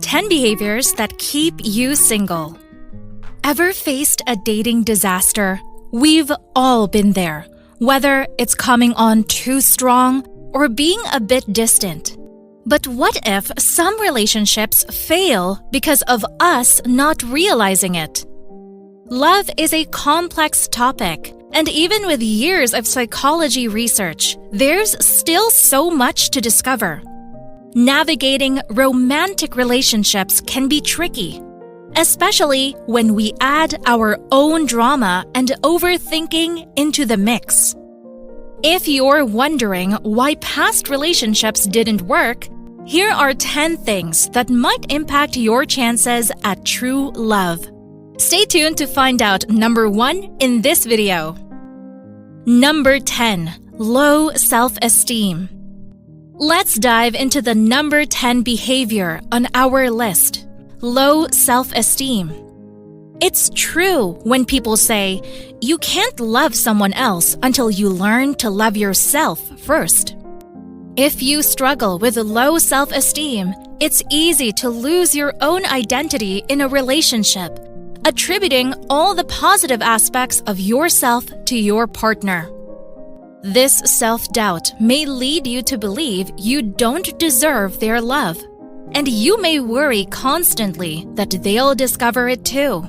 10 behaviors that keep you single. Ever faced a dating disaster? We've all been there, whether it's coming on too strong or being a bit distant. But what if some relationships fail because of us not realizing it? Love is a complex topic, and even with years of psychology research, there's still so much to discover. Navigating romantic relationships can be tricky, especially when we add our own drama and overthinking into the mix. If you're wondering why past relationships didn't work, here are 10 things that might impact your chances at true love. Stay tuned to find out number 1 in this video. Number 10. Low self-esteem. Let's dive into the number 10 behavior on our list. Low self-esteem. It's true when people say, you can't love someone else until you learn to love yourself first. If you struggle with low self-esteem, it's easy to lose your own identity in a relationship, attributing all the positive aspects of yourself to your partner. This self-doubt may lead you to believe you don't deserve their love, and you may worry constantly that they'll discover it too.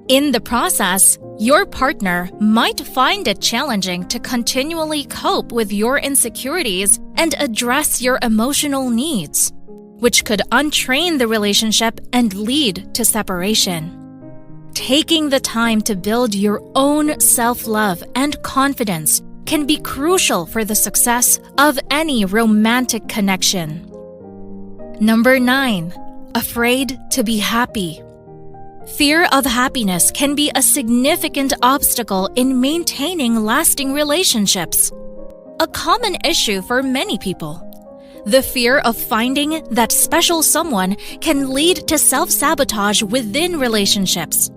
In the process, your partner might find it challenging to continually cope with your insecurities and address your emotional needs, which could untrain the relationship and lead to separation. Taking the time to build your own self-love and confidence can be crucial for the success of any romantic connection. Number 9. Afraid to be happy. Fear of happiness can be a significant obstacle in maintaining lasting relationships. A common issue for many people. The fear of finding that special someone can lead to self-sabotage within relationships.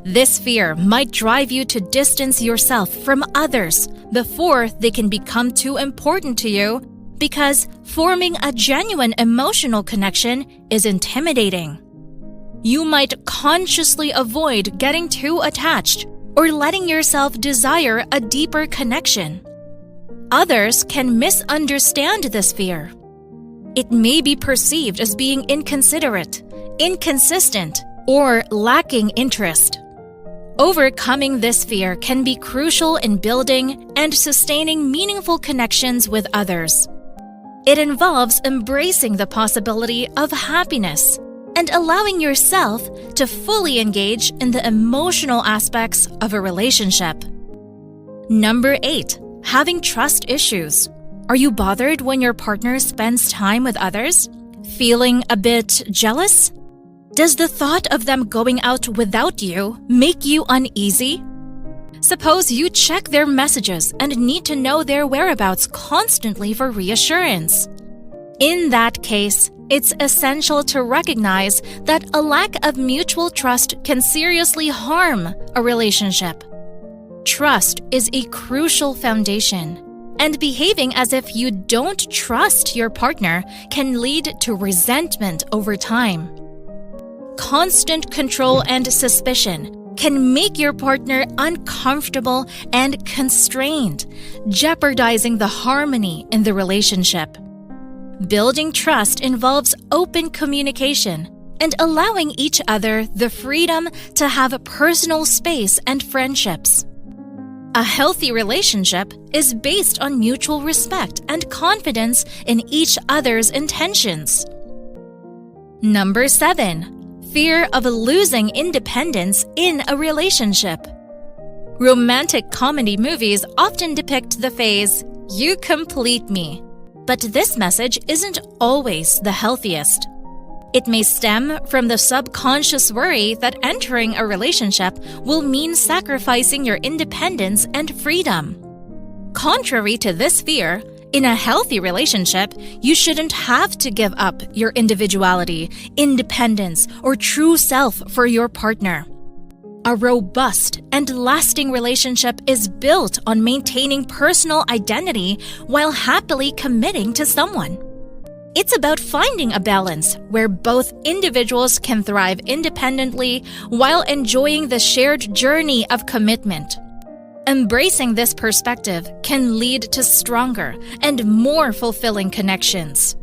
This fear might drive you to distance yourself from others before they can become too important to you, because forming a genuine emotional connection is intimidating. You might consciously avoid getting too attached or letting yourself desire a deeper connection. Others can misunderstand this fear. It may be perceived as being inconsiderate, inconsistent, or lacking interest. Overcoming this fear can be crucial in building and sustaining meaningful connections with others. It involves embracing the possibility of happiness and allowing yourself to fully engage in the emotional aspects of a relationship. Number 8. Having trust issues. Are you bothered when your partner spends time with others? Feeling a bit jealous? Does the thought of them going out without you make you uneasy? Suppose you check their messages and need to know their whereabouts constantly for reassurance. In that case, it's essential to recognize that a lack of mutual trust can seriously harm a relationship. Trust is a crucial foundation, and behaving as if you don't trust your partner can lead to resentment over time. Constant control and suspicion can make your partner uncomfortable and constrained, jeopardizing the harmony in the relationship. Building trust involves open communication and allowing each other the freedom to have personal space and friendships. A healthy relationship is based on mutual respect and confidence in each other's intentions. Number 7. Fear of losing independence in a relationship. Romantic comedy movies often depict the phrase, "You complete me." But this message isn't always the healthiest. It may stem from the subconscious worry that entering a relationship will mean sacrificing your independence and freedom. Contrary to this fear, in a healthy relationship, you shouldn't have to give up your individuality, independence, or true self for your partner. A robust and lasting relationship is built on maintaining personal identity while happily committing to someone. It's about finding a balance where both individuals can thrive independently while enjoying the shared journey of commitment. Embracing this perspective can lead to stronger and more fulfilling connections.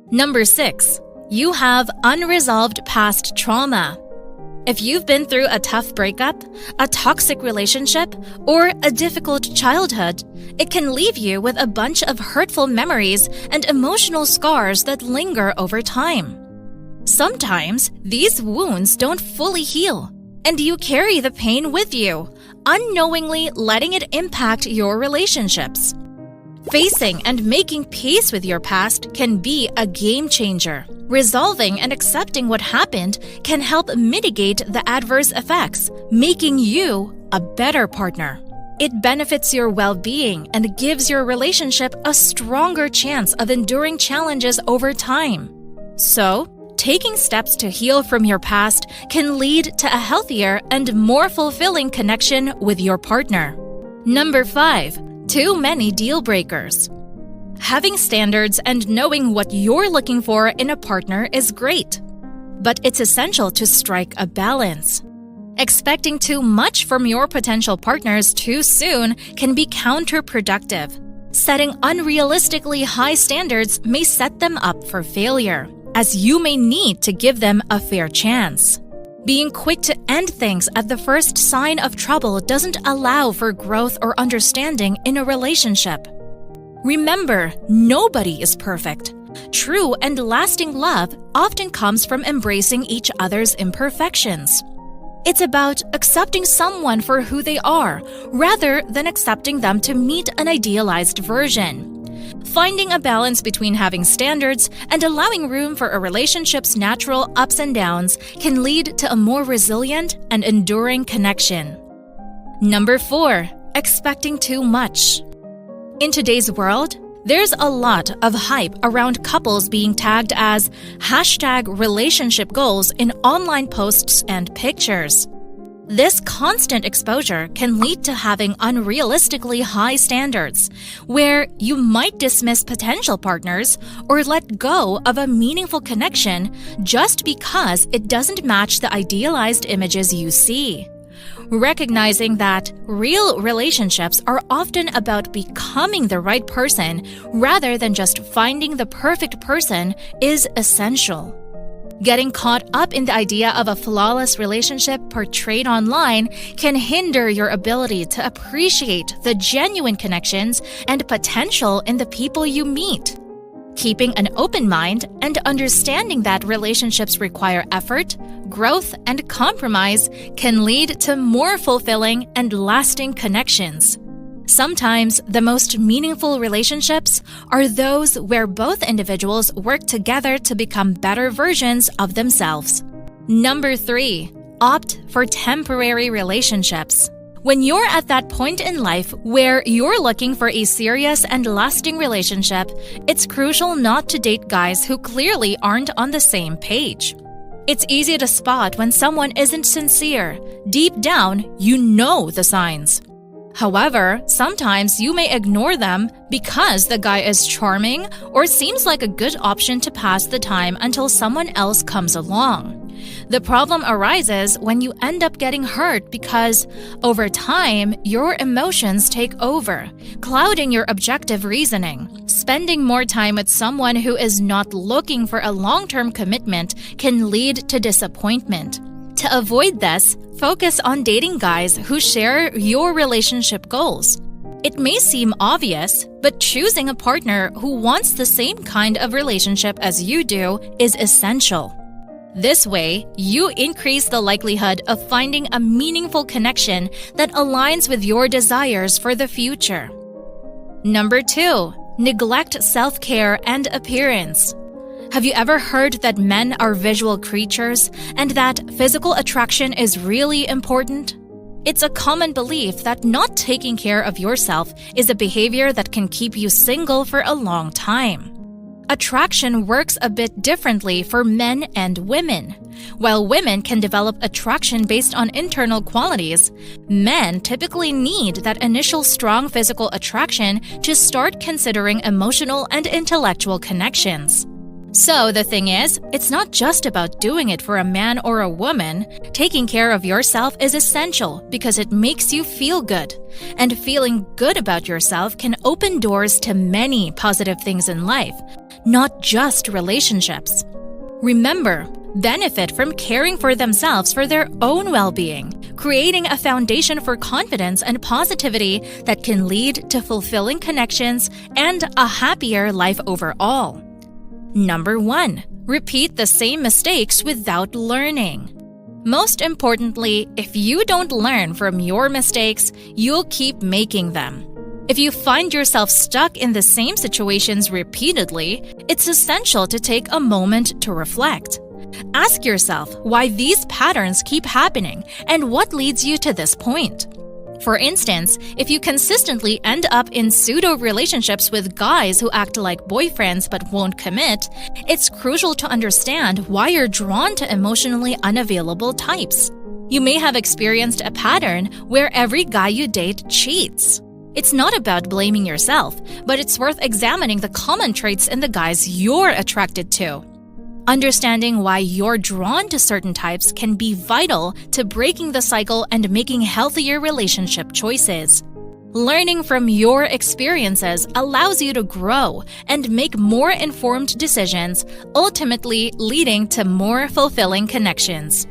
Number 6, you have unresolved past trauma. If you've been through a tough breakup, a toxic relationship, or a difficult childhood, it can leave you with a bunch of hurtful memories and emotional scars that linger over time. Sometimes these wounds don't fully heal, and you carry the pain with you, unknowingly letting it impact your relationships. Facing and making peace with your past can be a game changer. Resolving and accepting what happened can help mitigate the adverse effects, making you a better partner. It benefits your well-being and gives your relationship a stronger chance of enduring challenges over time. So, taking steps to heal from your past can lead to a healthier and more fulfilling connection with your partner. Number 5, too many deal breakers. Having standards and knowing what you're looking for in a partner is great, but it's essential to strike a balance. Expecting too much from your potential partners too soon can be counterproductive. Setting unrealistically high standards may set them up for failure, as you may need to give them a fair chance. Being quick to end things at the first sign of trouble doesn't allow for growth or understanding in a relationship. Remember, nobody is perfect. True and lasting love often comes from embracing each other's imperfections. It's about accepting someone for who they are, rather than accepting them to meet an idealized version. Finding a balance between having standards and allowing room for a relationship's natural ups and downs can lead to a more resilient and enduring connection. Number 4, expecting too much. In today's world, there's a lot of hype around couples being tagged as #relationship goals in online posts and pictures. This constant exposure can lead to having unrealistically high standards, where you might dismiss potential partners or let go of a meaningful connection just because it doesn't match the idealized images you see. Recognizing that real relationships are often about becoming the right person rather than just finding the perfect person is essential. Getting caught up in the idea of a flawless relationship portrayed online can hinder your ability to appreciate the genuine connections and potential in the people you meet. Keeping an open mind and understanding that relationships require effort, growth, and compromise can lead to more fulfilling and lasting connections. Sometimes the most meaningful relationships are those where both individuals work together to become better versions of themselves. Number 3, opt for temporary relationships. When you're at that point in life where you're looking for a serious and lasting relationship, it's crucial not to date guys who clearly aren't on the same page. It's easy to spot when someone isn't sincere. Deep down, you know the signs. However, sometimes you may ignore them because the guy is charming or seems like a good option to pass the time until someone else comes along. The problem arises when you end up getting hurt because, over time, your emotions take over, clouding your objective reasoning. Spending more time with someone who is not looking for a long-term commitment can lead to disappointment. To avoid this, focus on dating guys who share your relationship goals. It may seem obvious, but choosing a partner who wants the same kind of relationship as you do is essential. This way, you increase the likelihood of finding a meaningful connection that aligns with your desires for the future. Number 2, neglect self-care and appearance. Have you ever heard that men are visual creatures and that physical attraction is really important? It's a common belief that not taking care of yourself is a behavior that can keep you single for a long time. Attraction works a bit differently for men and women. While women can develop attraction based on internal qualities, men typically need that initial strong physical attraction to start considering emotional and intellectual connections. So the thing is, it's not just about doing it for a man or a woman. Taking care of yourself is essential because it makes you feel good. And feeling good about yourself can open doors to many positive things in life, not just relationships. Remember, benefit from caring for themselves for their own well-being, creating a foundation for confidence and positivity that can lead to fulfilling connections and a happier life overall. Number 1. Repeat the same mistakes without learning. Most importantly, if you don't learn from your mistakes, you'll keep making them. If you find yourself stuck in the same situations repeatedly, it's essential to take a moment to reflect. Ask yourself why these patterns keep happening and what leads you to this point. For instance, if you consistently end up in pseudo-relationships with guys who act like boyfriends but won't commit, it's crucial to understand why you're drawn to emotionally unavailable types. You may have experienced a pattern where every guy you date cheats. It's not about blaming yourself, but it's worth examining the common traits in the guys you're attracted to. Understanding why you're drawn to certain types can be vital to breaking the cycle and making healthier relationship choices. Learning from your experiences allows you to grow and make more informed decisions, ultimately leading to more fulfilling connections.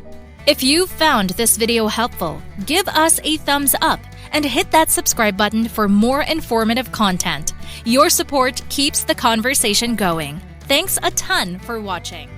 If you found this video helpful, give us a thumbs up and hit that subscribe button for more informative content. Your support keeps the conversation going. Thanks a ton for watching.